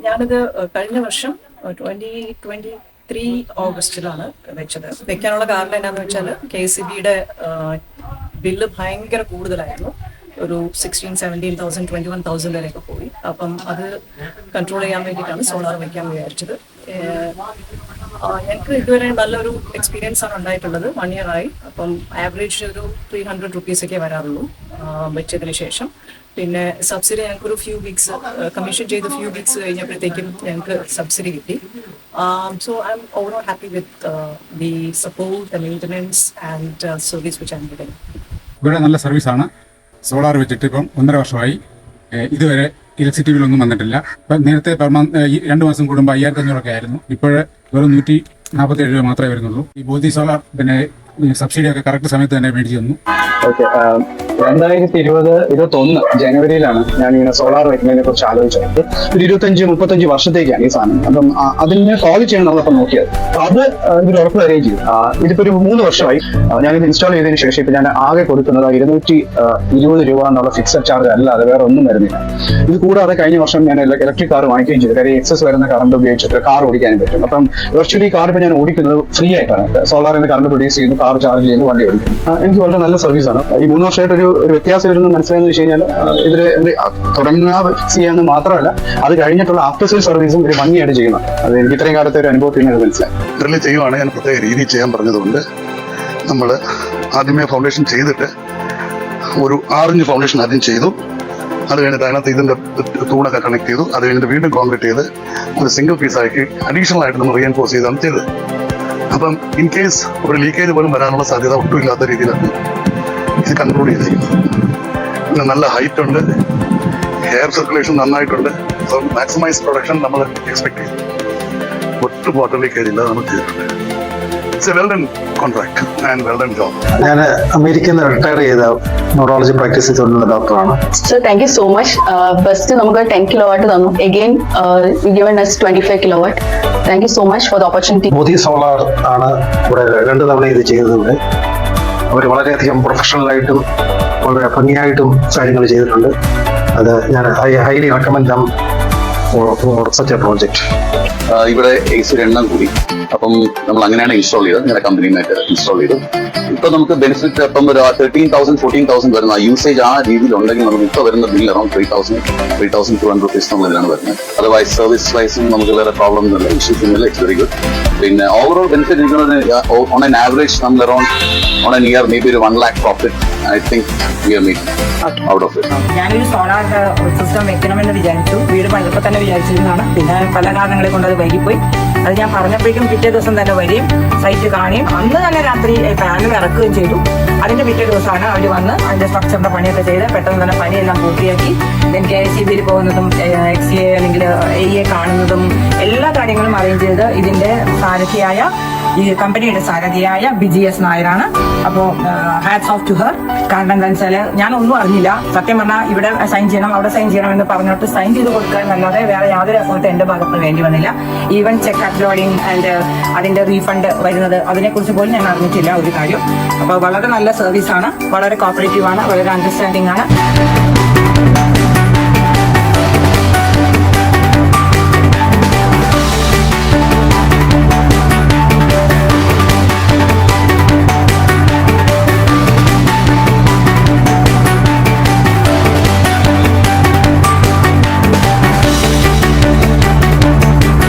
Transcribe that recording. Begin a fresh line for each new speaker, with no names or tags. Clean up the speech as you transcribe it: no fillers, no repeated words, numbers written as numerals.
ഞാനിത് കഴിഞ്ഞ വർഷം 2023 ഓഗസ്റ്റിലാണ് വെക്കാനുള്ള കാരണം എന്നാന്ന് വെച്ചാൽ KCBയുടെ ബില്ല് ഭയങ്കര കൂടുതലായിരുന്നു. ഒരു 16,000, 17,000, 21,000 വരെയൊക്കെ പോയി. അപ്പം അത് കൺട്രോൾ ചെയ്യാൻ വേണ്ടിയിട്ടാണ് സോളാർ വയ്ക്കാൻ വിചാരിച്ചത്. എനിക്ക് ഇതുവരെ നല്ലൊരു എക്സ്പീരിയൻസ് ആണ് ഉണ്ടായിട്ടുള്ളത്. 1 year ആയി. അപ്പം ആവറേജ് ഒരു 300 rupees വരാറുള്ളൂ വെച്ചതിന് ശേഷം. പിന്നെ സബ്സിഡി ഞങ്ങൾക്കൊരു കമ്മീഷൻ ചെയ്ത് ഫ്യൂ വീക്സ് കഴിഞ്ഞപ്പോഴത്തേക്കും ഞങ്ങൾക്ക് സബ്സിഡി കിട്ടി. So I M overall happy with the support, the maintenance and service which I M giving.
ഇവിടെ നല്ല സർവീസാണ്. സോളാർ വെച്ചിട്ട് ഇപ്പം 1.5 വർഷമായി. ഇതുവരെ ഇലക്ട്രിസിറ്റി ബില്ലൊന്നും വന്നിട്ടില്ല. ഇപ്പം നേരത്തെ 2 മാസം കൂടുമ്പോൾ 5,500 ആയിരുന്നു. ഇപ്പോഴേ വെറും 147 രൂപ മാത്രമേ വരുന്നുള്ളൂ. ഈ ബോധി സോളാർ പിന്നെ സബ്സിഡി ഒക്കെ കറക്റ്റ് സമയത്ത് തന്നെ മേടിച്ചു തന്നു.
ഓക്കെ, 2020-21 ജനുവരിയിലാണ് ഞാൻ ഇങ്ങനെ സോളാർ വയ്ക്കുന്നതിനെ കുറിച്ച് ആലോചിച്ചത്. ഒരു 25-35 വർഷത്തേക്കാണ് ഈ സാധനം. അപ്പം അതിനെ ഫോളോ ചെയ്യണം നമ്മളിപ്പോൾ നോക്കിയത്. അത് ഇതിൽ ഉറപ്പ് തരികയും ചെയ്തു. ഇതിപ്പോ ഒരു 3 വർഷമായി ഞാനിത് ഇൻസ്റ്റാൾ ചെയ്തതിനു ശേഷം ഇപ്പൊ ഞാൻ ആകെ കൊടുക്കുന്നത് 220 രൂപ എന്നുള്ള ഫിക്സഡ് ചാർജ് അല്ലാതെ വേറെ ഒന്നും വരുന്നില്ല. ഇത് കൂടാതെ കഴിഞ്ഞ വർഷം ഞാൻ ഇലക്ട്രിക് കാർ വാങ്ങിക്കുകയും ചെയ്തു. കാര്യം എക്സസ് വരുന്ന കറണ്ട് ഉപയോഗിച്ചിട്ട് കാർ ഓടിക്കാനും പറ്റും. അപ്പം വെർച്വലി കാർ ഇപ്പൊ ഞാൻ ഓടിക്കുന്നത് ഫ്രീ ആയിട്ടാണ്. സോളാറിൽ നിന്ന് കറണ്ട് പ്രൊഡ്യൂസ് ചെയ്യുന്നു, കാർ ചാർജ് ചെയ്യുന്നു, വണ്ടി ഓടിക്കും. എനിക്ക് വളരെ നല്ല സർവീസാണ്. ഈ 3 വർഷമായിട്ട് ഒരു വ്യത്യാസം വരുന്നത് മനസ്സിലായെന്ന് വെച്ച് കഴിഞ്ഞാൽ ഇതിൽ തുടങ്ങുക ചെയ്യാന്ന് മാത്രമല്ല, അത് കഴിഞ്ഞിട്ടുള്ള ആഫ്റ്റർ സെയിൽ സർവീസും ഒരു ഭംഗിയായിട്ട് ചെയ്യണം. അത് എനിക്ക് ഇത്രയും കാലത്തെ ഒരു അനുഭവത്തിൽ നിന്ന് മനസ്സിലായി.
ഡ്രില്ല് ചെയ്യുവാണ് ഞാൻ പ്രത്യേക രീതിയിൽ ചെയ്യാൻ പറഞ്ഞതുകൊണ്ട് നമ്മൾ ആദ്യമേ ഫൗണ്ടേഷൻ ചെയ്തിട്ട് ഒരു 6 ഫൗണ്ടേഷൻ ആദ്യം ചെയ്തു. അത് കഴിഞ്ഞിട്ട് അതിനകത്ത് ഇതിന്റെ തൂണൊക്കെ കണക്ട് ചെയ്തു. അത് കഴിഞ്ഞിട്ട് വീണ്ടും കോൺക്രീറ്റ് ചെയ്ത് ഒരു സിംഗിൾ പീസാക്കി അഡീഷണൽ ആയിട്ട് നമ്മൾ റീഎൻഫോഴ്സ് ചെയ്താണ് ചെയ്തത്. അപ്പം ഇൻ കേസ് ഒരു ലീക്കേജ് പോലും വരാനുള്ള സാധ്യത ഒട്ടുമില്ലാത്ത രീതിയിലാണ് ഇത് കൺട്രോൾ ചെയ്തിരിക്കുന്നത്. പിന്നെ നല്ല ഹൈറ്റ് ഉണ്ട്, എയർ സർക്കുലേഷൻ നന്നായിട്ടുണ്ട്. സോ മാക്സിമൈസ് പ്രൊഡക്ഷൻ നമ്മൾ എക്സ്പെക്ട് ചെയ്തു. ഒട്ടും വാട്ടർ ലീക്കേജ് ഇല്ലാതെ നമ്മൾ ചെയ്തിട്ടുണ്ട്. It's A well done contract and well done job.
ഞാൻ അമേരിക്കയിൽ നിന്ന് റിട്ടയർ ചെയ്ത ന്യൂറോളജി പ്രാക്ടീസ് ചെയ്തുകൊണ്ടുള്ള ഡോക്ടറാണ്.
So thank you so much. First നമുക്ക് 10 kilowatt തന്നു. Again you given us 25 kilowatt. Thank you so much for the opportunity.
Modi solar ആണ് ഇവിടെ 2 തവണ ഇത് ചെയ്തത്. അവർ വളരെയധികം പ്രൊഫഷണലായിട്ടും വളരെ ഭംഗിയായിട്ടും കാര്യങ്ങൾ ചെയ്തിട്ടുണ്ട്. അത് ഞാൻ highly recommend them for such A project.
ഇവിടെ AC എണ്ണം കൂടി. അപ്പം നമ്മൾ അങ്ങനെയാണ് ഇൻസ്റ്റാൾ ചെയ്തത്. നിങ്ങളുടെ കമ്പനിയുമായിട്ട് ഇൻസ്റ്റാൾ ചെയ്തു. ഇപ്പൊ നമുക്ക് ബെനിഫിറ്റ് ഇപ്പം ഒരു 13,000, 14,000 വരുന്ന യൂസേജ് ആ രീതിയിൽ ഉണ്ടെങ്കിൽ നമുക്ക് ഇപ്പൊ വരുന്ന ബില്ല് അറൌണ്ട് 3,200 rupees നമ്മളിലാണ് വരുന്നത്. അതർവൈസ് സർവീസ് വൈസും നമുക്ക് വേറെ പ്രോബ്ലം ഇല്ല, ഇഷ്യൂസ് ഇല്ല. It's very good. പിന്നെ ഓവറോൾ ബെനിഫിറ്റ് ഇരിക്കുന്നത് ഓൺ ആൻ ആവറേജ് നമ്മൾ around on N year may be ഒരു 1 lakh profit I think we are making out of it.
ഞാനൊരു സോളാർ സിസ്റ്റം വെക്കണമെന്ന് വിചാരിച്ചു. വീട് പണിതപ്പോൾ തന്നെ വിചാരിച്ചിരുന്നതാണ്. പിന്നെ പല കാരണങ്ങളെ കൊണ്ട് അത് വൈകിപ്പോയി. അത് ഞാൻ പറഞ്ഞപ്പോഴേക്കും പിറ്റേ ദിവസം തന്നെ വരികയും സൈറ്റ് കാണുകയും അന്ന് തന്നെ രാത്രി പാനൽ ഇറക്കുകയും ചെയ്തു. അതിന്റെ പിറ്റേ ദിവസമാണ് അവർ വന്ന് അതിന്റെ സ്ട്രക്ചറിന്റെ പണിയൊക്കെ ചെയ്ത് പെട്ടെന്ന് തന്നെ പണിയെല്ലാം പൂർത്തിയാക്കി. KCBയിൽ പോകുന്നതും XA അല്ലെങ്കിൽ AE കാണുന്നതും എല്ലാ കാര്യങ്ങളും അറേഞ്ച് ചെയ്ത് ഇതിന്റെ സാരഥിയായ ഈ കമ്പനിയുടെ സാരഥിയായ BGS നായരാണ്. അപ്പോൾ ഹാറ്റ്സ് ഓഫ് ടു ഹർ. കാരണം എന്താണെന്ന് വെച്ചാൽ ഞാനൊന്നും അറിഞ്ഞില്ല. സത്യം പറഞ്ഞാൽ ഇവിടെ സൈൻ ചെയ്യണം അവിടെ സൈൻ ചെയ്യണം എന്ന് പറഞ്ഞിട്ട് സൈൻ ചെയ്ത് കൊടുക്കാനല്ലാതെ വേറെ യാതൊരു എഫേർട്ടും എന്റെ ഭാഗത്ത് വേണ്ടി വന്നില്ല. ഈവൻ ചെക്ക് അപ്ലോഡിങ് ആൻഡ് അതിന്റെ റീഫണ്ട് വരുന്നത് അതിനെക്കുറിച്ച് പോലും ഞാൻ അറിഞ്ഞിട്ടില്ല ഒരു കാര്യം. അപ്പോൾ വളരെ നല്ല സർവീസാണ്, വളരെ കോപ്പറേറ്റീവ് ആണ്, വളരെ അണ്ടർസ്റ്റാൻഡിംഗ് ആണ്.